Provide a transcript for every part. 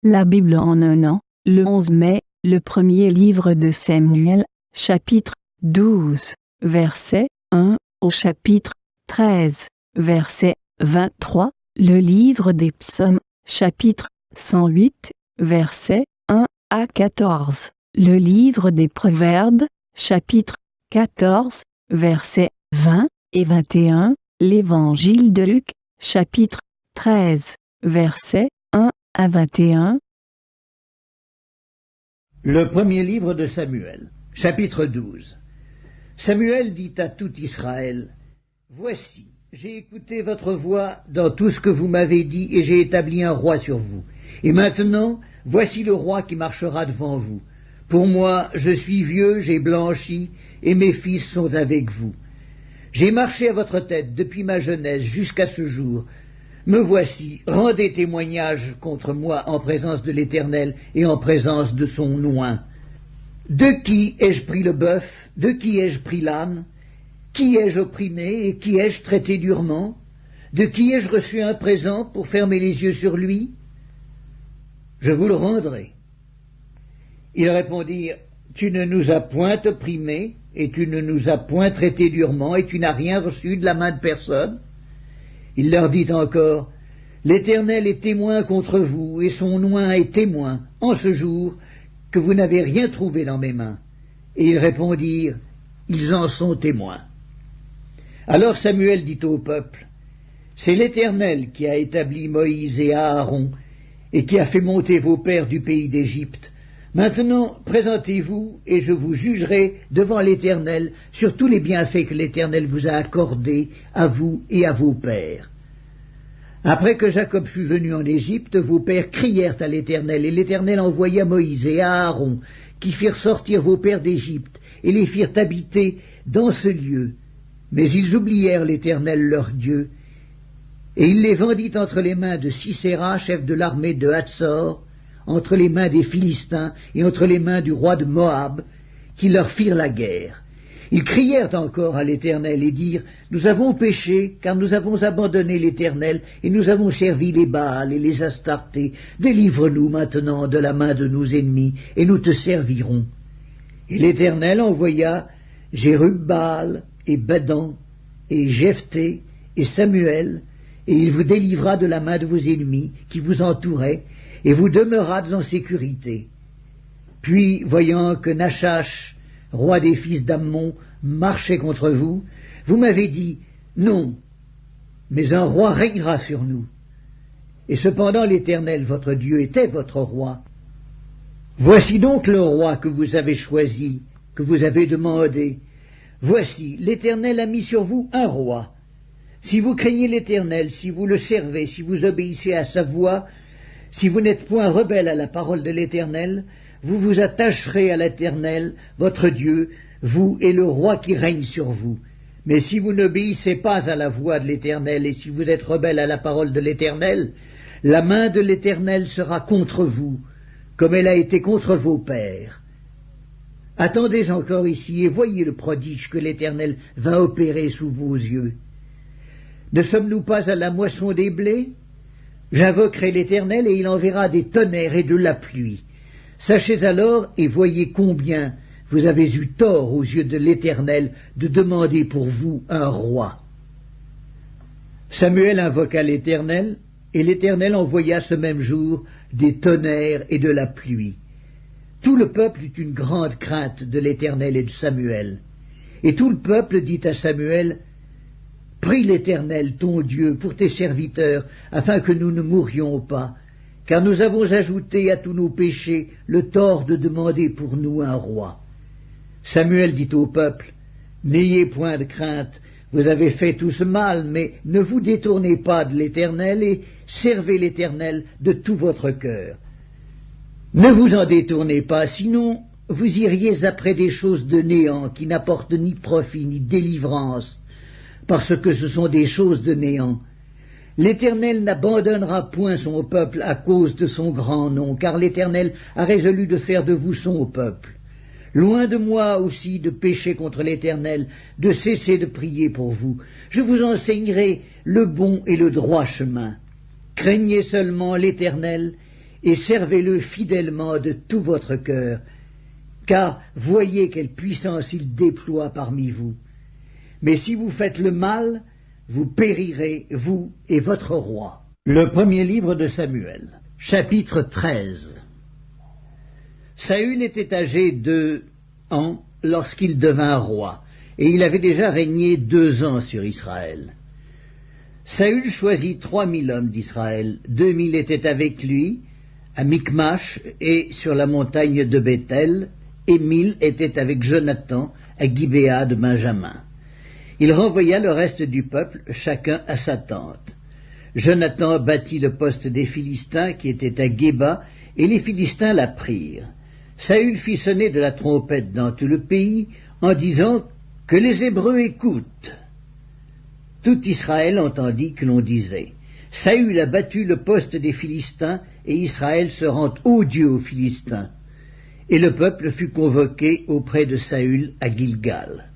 La Bible en un an, le 11 mai, le premier livre de Samuel, chapitre 12, verset 1 au chapitre 13, verset 23, le livre des psaumes, chapitre 108, verset 1 à 14, le livre des proverbes, chapitre 14, versets 20 et 21, l'évangile de Luc, chapitre 13, versets 1 à 21. Le premier livre de Samuel, chapitre 12. Samuel dit à tout Israël, « Voici, j'ai écouté votre voix dans tout ce que vous m'avez dit et j'ai établi un roi sur vous. Et maintenant, voici le roi qui marchera devant vous. Pour moi, je suis vieux, j'ai blanchi, et mes fils sont avec vous. J'ai marché à votre tête depuis ma jeunesse jusqu'à ce jour. Me voici, rendez témoignage contre moi en présence de l'Éternel et en présence de son oint. De qui ai-je pris le bœuf? De qui ai-je pris l'âne? Qui ai-je opprimé et qui ai-je traité durement? De qui ai-je reçu un présent pour fermer les yeux sur lui? Je vous le rendrai. » Ils répondirent, « Tu ne nous as point opprimés, et tu ne nous as point traités durement, et tu n'as rien reçu de la main de personne. » Il leur dit encore, « L'Éternel est témoin contre vous, et son oint est témoin, en ce jour, que vous n'avez rien trouvé dans mes mains. » Et ils répondirent, « Ils en sont témoins. » Alors Samuel dit au peuple, « C'est l'Éternel qui a établi Moïse et Aaron, et qui a fait monter vos pères du pays d'Égypte. Maintenant, présentez-vous, et je vous jugerai devant l'Éternel sur tous les bienfaits que l'Éternel vous a accordés à vous et à vos pères. Après que Jacob fut venu en Égypte, vos pères crièrent à l'Éternel, et l'Éternel envoya Moïse et Aaron, qui firent sortir vos pères d'Égypte, et les firent habiter dans ce lieu. Mais ils oublièrent l'Éternel leur Dieu, et il les vendit entre les mains de Sisera, chef de l'armée de Hatzor, entre les mains des Philistins et entre les mains du roi de Moab, qui leur firent la guerre. Ils crièrent encore à l'Éternel et dirent, « Nous avons péché, car nous avons abandonné l'Éternel, et nous avons servi les Baals et les Astartés. Délivre-nous maintenant de la main de nos ennemis, et nous te servirons. » Et l'Éternel envoya Jérub-Baal et Bedan et Jephthé et Samuel, et il vous délivra de la main de vos ennemis qui vous entouraient, et vous demeurâtes en sécurité. Puis, voyant que Nachash, roi des fils d'Ammon, marchait contre vous, vous m'avez dit, « Non, mais un roi régnera sur nous. » Et cependant l'Éternel, votre Dieu, était votre roi. Voici donc le roi que vous avez choisi, que vous avez demandé. Voici, l'Éternel a mis sur vous un roi. Si vous craignez l'Éternel, si vous le servez, si vous obéissez à sa voix, si vous n'êtes point rebelle à la parole de l'Éternel, vous vous attacherez à l'Éternel, votre Dieu, vous et le roi qui règne sur vous. Mais si vous n'obéissez pas à la voix de l'Éternel, et si vous êtes rebelle à la parole de l'Éternel, la main de l'Éternel sera contre vous, comme elle a été contre vos pères. Attendez encore ici, et voyez le prodige que l'Éternel va opérer sous vos yeux. Ne sommes-nous pas à la moisson des blés? J'invoquerai l'Éternel, et il enverra des tonnerres et de la pluie. Sachez alors, et voyez combien vous avez eu tort aux yeux de l'Éternel de demander pour vous un roi. » Samuel invoqua l'Éternel, et l'Éternel envoya ce même jour des tonnerres et de la pluie. Tout le peuple eut une grande crainte de l'Éternel et de Samuel. Et tout le peuple dit à Samuel, « Prie l'Éternel, ton Dieu, pour tes serviteurs, afin que nous ne mourions pas, car nous avons ajouté à tous nos péchés le tort de demander pour nous un roi. » Samuel dit au peuple, « N'ayez point de crainte, vous avez fait tout ce mal, mais ne vous détournez pas de l'Éternel et servez l'Éternel de tout votre cœur. Ne vous en détournez pas, sinon vous iriez après des choses de néant qui n'apportent ni profit ni délivrance, parce que ce sont des choses de néant. L'Éternel n'abandonnera point son peuple à cause de son grand nom, car l'Éternel a résolu de faire de vous son peuple. Loin de moi aussi de pécher contre l'Éternel, de cesser de prier pour vous. Je vous enseignerai le bon et le droit chemin. Craignez seulement l'Éternel, et servez-le fidèlement de tout votre cœur, car voyez quelle puissance il déploie parmi vous. Mais si vous faites le mal, vous périrez, vous et votre roi. Le premier livre de Samuel, chapitre 13. Saül était âgé de ans lorsqu'il devint roi, et il avait déjà régné 2 ans sur Israël. Saül choisit 3000 hommes d'Israël, 2000 étaient avec lui, à Michmash et sur la montagne de Béthel, et 1000 étaient avec Jonathan à Gibéa de Benjamin. Il renvoya le reste du peuple, chacun à sa tente. Jonathan bâtit le poste des Philistins qui était à Géba, et les Philistins la prirent. Saül fit sonner de la trompette dans tout le pays, en disant que les Hébreux écoutent. Tout Israël entendit que l'on disait: Saül a battu le poste des Philistins, et Israël se rend odieux aux Philistins. Et le peuple fut convoqué auprès de Saül à Gilgal.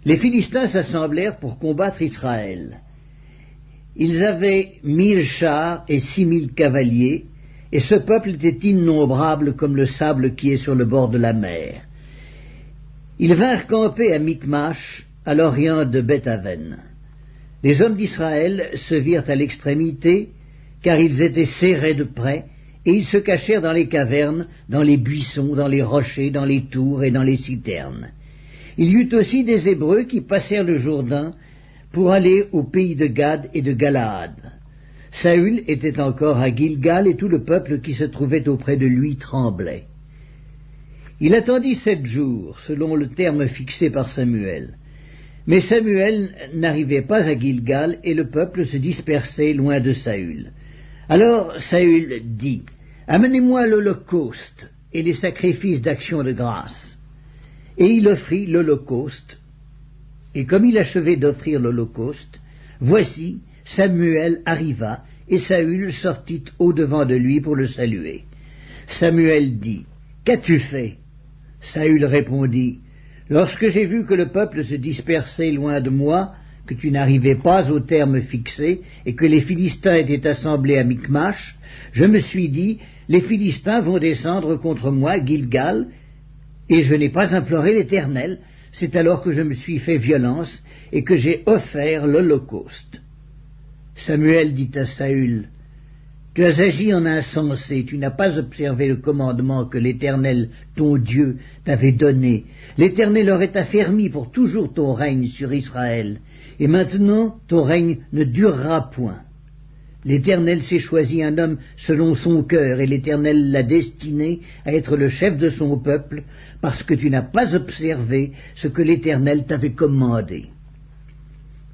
Les Philistins s'assemblèrent pour combattre Israël. Ils avaient 1000 chars et 6000 cavaliers, et ce peuple était innombrable comme le sable qui est sur le bord de la mer. Ils vinrent camper à Michmash, à l'orient de Beth-Aven. Les hommes d'Israël se virent à l'extrémité, car ils étaient serrés de près, et ils se cachèrent dans les cavernes, dans les buissons, dans les rochers, dans les tours et dans les citernes. Il y eut aussi des Hébreux qui passèrent le Jourdain pour aller au pays de Gad et de Galaad. Saül était encore à Gilgal, et tout le peuple qui se trouvait auprès de lui tremblait. Il attendit 7 jours, selon le terme fixé par Samuel. Mais Samuel n'arrivait pas à Gilgal, et le peuple se dispersait loin de Saül. Alors Saül dit: Amenez-moi l'holocauste et les sacrifices d'action de grâce. Et il offrit l'holocauste. Et comme il achevait d'offrir l'holocauste, voici, Samuel arriva, et Saül sortit au-devant de lui pour le saluer. Samuel dit: Qu'as-tu fait? Saül répondit: Lorsque j'ai vu que le peuple se dispersait loin de moi, que tu n'arrivais pas au terme fixé, et que les Philistins étaient assemblés à Michmash, je me suis dit: les Philistins vont descendre contre moi à Gilgal, et je n'ai pas imploré l'Éternel. C'est alors que je me suis fait violence, et que j'ai offert l'holocauste. Samuel dit à Saül: Tu as agi en insensé, tu n'as pas observé le commandement que l'Éternel, ton Dieu, t'avait donné. L'Éternel aurait affermi pour toujours ton règne sur Israël, et maintenant ton règne ne durera point. L'Éternel s'est choisi un homme selon son cœur, et l'Éternel l'a destiné à être le chef de son peuple, parce que tu n'as pas observé ce que l'Éternel t'avait commandé.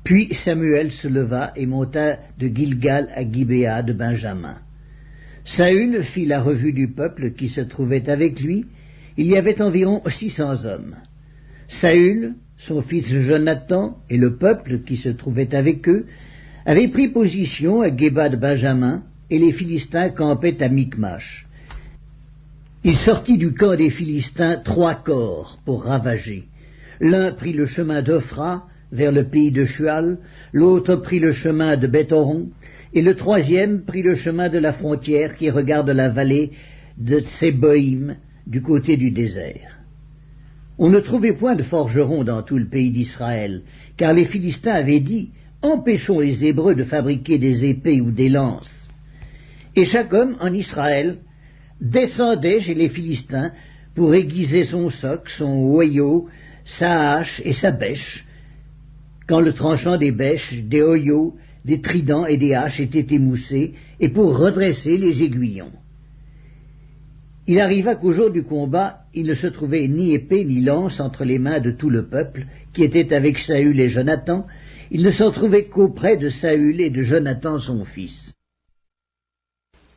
Puis Samuel se leva et monta de Gilgal à Gibéa de Benjamin. Saül fit la revue du peuple qui se trouvait avec lui. Il y avait environ 600 hommes. Saül, son fils Jonathan et le peuple qui se trouvait avec eux avaient pris position à Géba de Benjamin, et les Philistins campaient à Michmash. Il sortit du camp des Philistins 3 corps pour ravager. L'un prit le chemin d'Ophra vers le pays de Shual, l'autre prit le chemin de Beth-Horon, et le 3e prit le chemin de la frontière qui regarde la vallée de Tséboïm du côté du désert. On ne trouvait point de forgerons dans tout le pays d'Israël, car les Philistins avaient dit: Empêchons les Hébreux de fabriquer des épées ou des lances. Et chaque homme en Israël descendait chez les Philistins pour aiguiser son soc, son hoyau, sa hache et sa bêche, quand le tranchant des bêches, des hoyaux, des tridents et des haches était émoussé, et pour redresser les aiguillons. Il arriva qu'au jour du combat, il ne se trouvait ni épée ni lance entre les mains de tout le peuple, qui était avec Saül et Jonathan. Il ne s'en trouvait qu'auprès de Saül et de Jonathan son fils.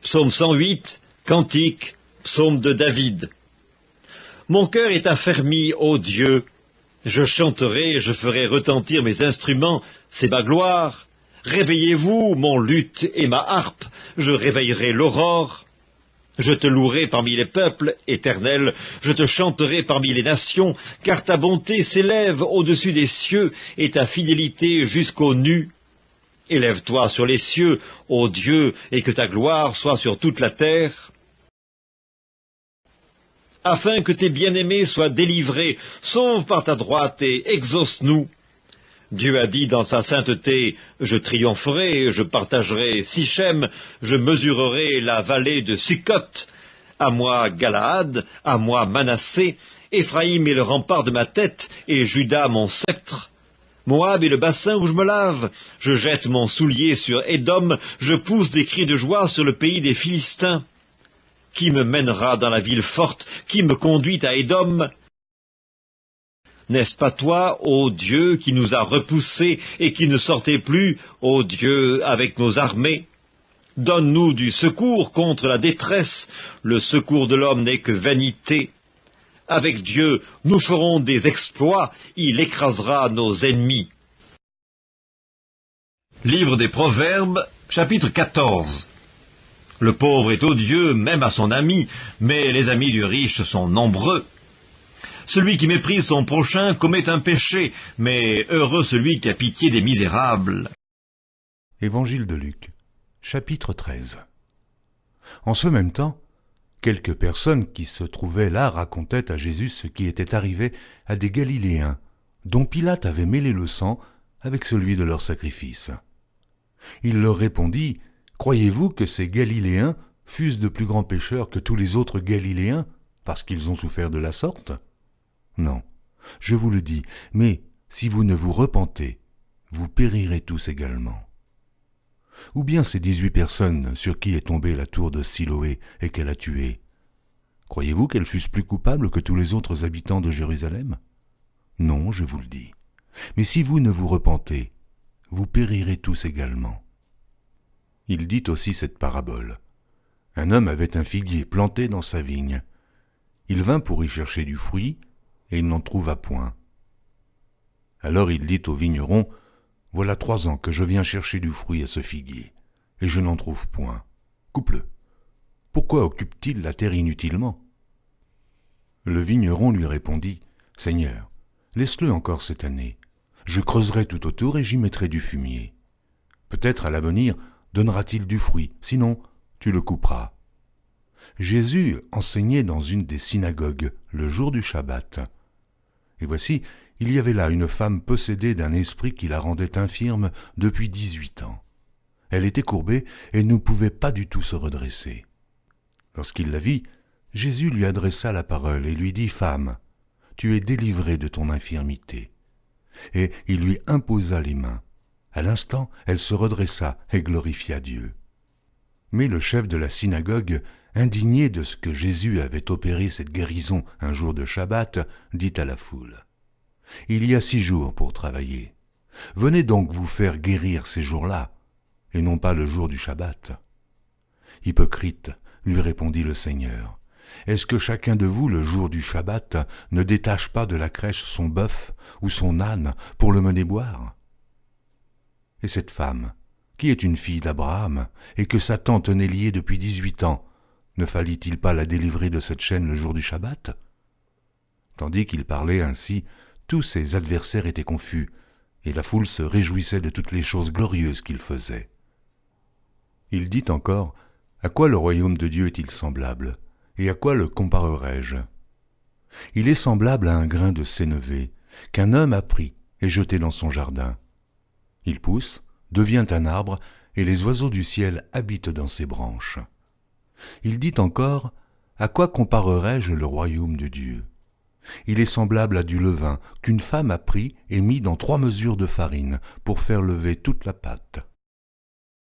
Psaume 108, Cantique, psaume de David. Mon cœur est affermi, ô Dieu. Je chanterai, je ferai retentir mes instruments, c'est ma gloire. Réveillez-vous, mon luth et ma harpe, je réveillerai l'aurore. Je te louerai parmi les peuples, Éternel, je te chanterai parmi les nations, car ta bonté s'élève au-dessus des cieux et ta fidélité jusqu'aux nues. Élève-toi sur les cieux, ô Dieu, et que ta gloire soit sur toute la terre, afin que tes bien-aimés soient délivrés. Sauve par ta droite et exauce-nous. Dieu a dit dans sa sainteté, je triompherai, je partagerai Sichem, je mesurerai la vallée de Sukkot. À moi Galaad, à moi Manassé, Éphraïm est le rempart de ma tête, et Juda mon sceptre. Moab est le bassin où je me lave. Je jette mon soulier sur Édom, je pousse des cris de joie sur le pays des Philistins. Qui me mènera dans la ville forte? Qui me conduit à Édom? N'est-ce pas toi, ô Dieu, qui nous a repoussés et qui ne sortait plus, ô Dieu, avec nos armées? Donne-nous du secours contre la détresse. Le secours de l'homme n'est que vanité. Avec Dieu, nous ferons des exploits. Il écrasera nos ennemis. Livre des Proverbes, chapitre 14. Le pauvre est odieux, même à son ami, mais les amis du riche sont nombreux. Celui qui méprise son prochain commet un péché, mais heureux celui qui a pitié des misérables. Évangile de Luc, chapitre 13. En ce même temps, quelques personnes qui se trouvaient là racontaient à Jésus ce qui était arrivé à des Galiléens, dont Pilate avait mêlé le sang avec celui de leur sacrifice. Il leur répondit, « Croyez-vous que ces Galiléens fussent de plus grands pécheurs que tous les autres Galiléens, parce qu'ils ont souffert de la sorte ? Non, je vous le dis, mais si vous ne vous repentez, vous périrez tous également. » Ou bien ces 18 personnes sur qui est tombée la tour de Siloé et qu'elle a tuées, croyez-vous qu'elles fussent plus coupables que tous les autres habitants de Jérusalem ? Non, je vous le dis. Mais si vous ne vous repentez, vous périrez tous également. Il dit aussi cette parabole. Un homme avait un figuier planté dans sa vigne. Il vint pour y chercher du fruit, et il n'en trouva point. Alors il dit au vigneron, « Voilà 3 ans que je viens chercher du fruit à ce figuier, et je n'en trouve point. Coupe-le. Pourquoi occupe-t-il la terre inutilement ?» Le vigneron lui répondit, « Seigneur, laisse-le encore cette année. Je creuserai tout autour et j'y mettrai du fumier. Peut-être à l'avenir donnera-t-il du fruit, sinon tu le couperas. » Jésus enseignait dans une des synagogues le jour du Shabbat. Et voici, il y avait là une femme possédée d'un esprit qui la rendait infirme depuis 18 ans. Elle était courbée et ne pouvait pas du tout se redresser. Lorsqu'il la vit, Jésus lui adressa la parole et lui dit, « Femme, tu es délivrée de ton infirmité. » Et il lui imposa les mains. À l'instant, elle se redressa et glorifia Dieu. Mais le chef de la synagogue, indigné de ce que Jésus avait opéré cette guérison un jour de Shabbat, dit à la foule, « Il y a 6 jours pour travailler. Venez donc vous faire guérir ces jours-là, et non pas le jour du Shabbat. » « Hypocrite, lui répondit le Seigneur, est-ce que chacun de vous, le jour du Shabbat, ne détache pas de la crèche son bœuf ou son âne pour le mener boire ? Et cette femme, qui est une fille d'Abraham, et que Satan tenait liée depuis 18 ans, ne fallit-il pas la délivrer de cette chaîne le jour du Shabbat ? » Tandis qu'il parlait ainsi, tous ses adversaires étaient confus, et la foule se réjouissait de toutes les choses glorieuses qu'il faisait. Il dit encore, « À quoi le royaume de Dieu est-il semblable ? Et à quoi le comparerai-je ? Il est semblable à un grain de sénévé qu'un homme a pris et jeté dans son jardin. Il pousse, devient un arbre, et les oiseaux du ciel habitent dans ses branches. » Il dit encore, « À quoi comparerai-je le royaume de Dieu ? Il est semblable à du levain qu'une femme a pris et mis dans 3 mesures de farine pour faire lever toute la pâte.